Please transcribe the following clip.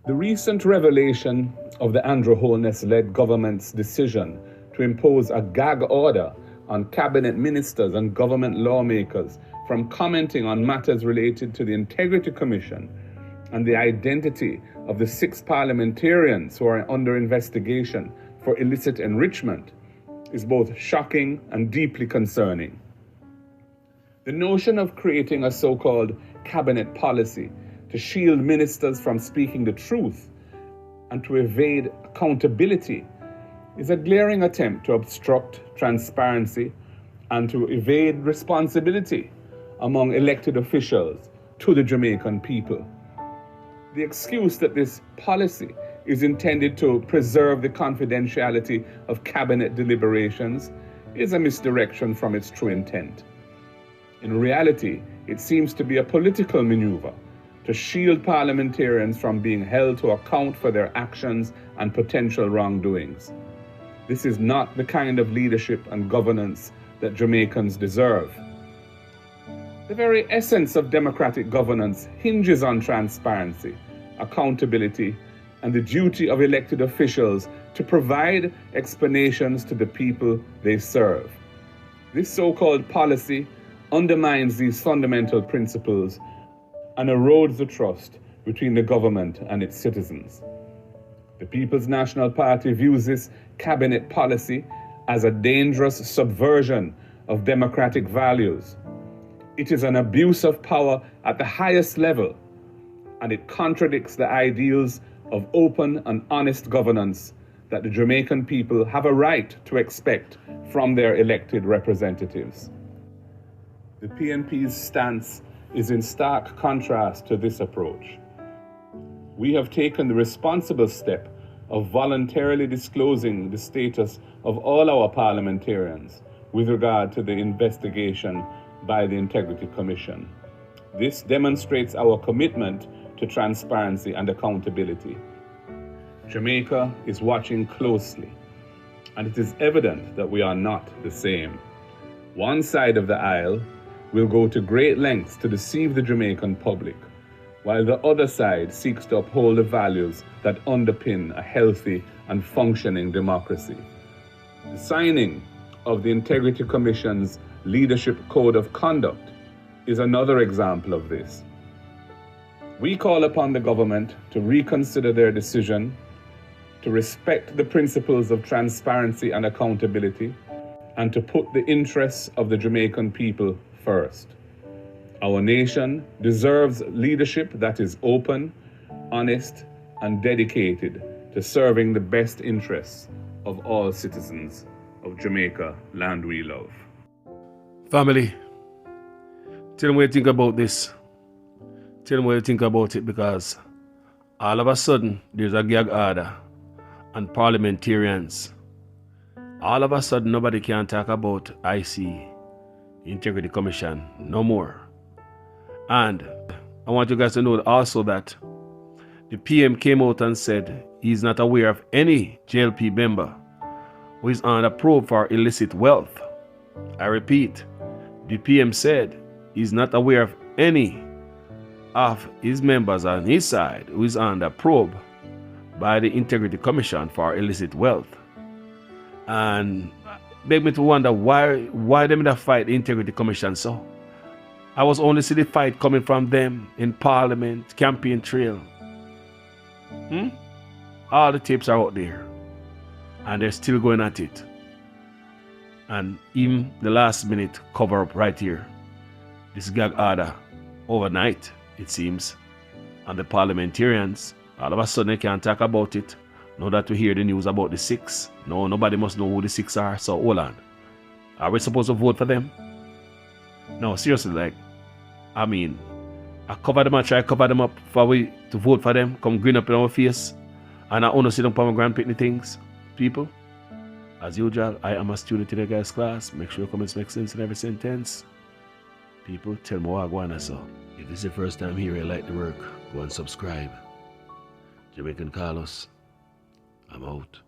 The recent revelation of the Andrew Holness-led government's decision to impose a gag order on cabinet ministers and government lawmakers from commenting on matters related to the Integrity Commission and the identity of the 6 parliamentarians who are under investigation for illicit enrichment is both shocking and deeply concerning. The notion of creating a so-called cabinet policy to shield ministers from speaking the truth and to evade accountability is a glaring attempt to obstruct transparency and to evade responsibility among elected officials to the Jamaican people. The excuse that this policy is intended to preserve the confidentiality of cabinet deliberations is a misdirection from its true intent. In reality, it seems to be a political maneuver to shield parliamentarians from being held to account for their actions and potential wrongdoings. This is not the kind of leadership and governance that Jamaicans deserve. The very essence of democratic governance hinges on transparency, accountability, and the duty of elected officials to provide explanations to the people they serve. This so-called policy undermines these fundamental principles and erodes the trust between the government and its citizens. The People's National Party views this cabinet policy as a dangerous subversion of democratic values. It is an abuse of power at the highest level, and it contradicts the ideals of open and honest governance that the Jamaican people have a right to expect from their elected representatives. The PNP's stance is in stark contrast to this approach. We have taken the responsible step of voluntarily disclosing the status of all our parliamentarians with regard to the investigation by the Integrity Commission. This demonstrates our commitment to transparency and accountability. Jamaica is watching closely, and it is evident that we are not the same. One side of the aisle will go to great lengths to deceive the Jamaican public, while the other side seeks to uphold the values that underpin a healthy and functioning democracy. The signing of the Integrity Commission's Leadership Code of Conduct is another example of this. We call upon the government to reconsider their decision, to respect the principles of transparency and accountability, and to put the interests of the Jamaican people first. Our nation deserves leadership that is open, honest, and dedicated to serving the best interests of all citizens of Jamaica, land we love. Family, tell them what you think about this. Tell them what you think about it, because all of a sudden there's a gag order and parliamentarians. All of a sudden nobody can talk about IC, Integrity Commission, no more. And I want you guys to know also that the PM came out and said he's not aware of any JLP member who is on a probe for illicit wealth. I repeat, the PM said he's not aware of any of his members on his side who is under probe by the Integrity Commission for illicit wealth. And beg me to wonder why them that fight the Integrity Commission so. I was only see the fight coming from them in Parliament, campaign trail. All the tapes are out there, and they're still going at it. And even the last minute cover up right here, this gag order overnight, it seems, and the parliamentarians, all of a sudden they can't talk about it. Now that we hear the news about the 6, no, nobody must know who the 6 are, so hold on. Are we supposed to vote for them? No, seriously, like, I mean, I cover them and try to cover them up for we to vote for them, come grin up in our face, and I only sit down for my grandpicnic things. People, as usual, I am a student in the guys' class. Make sure your comments make sense in every sentence. People, tell me what I want to say. If this is your first time here and like the work, go and subscribe. Jamaican Carlos, I'm out.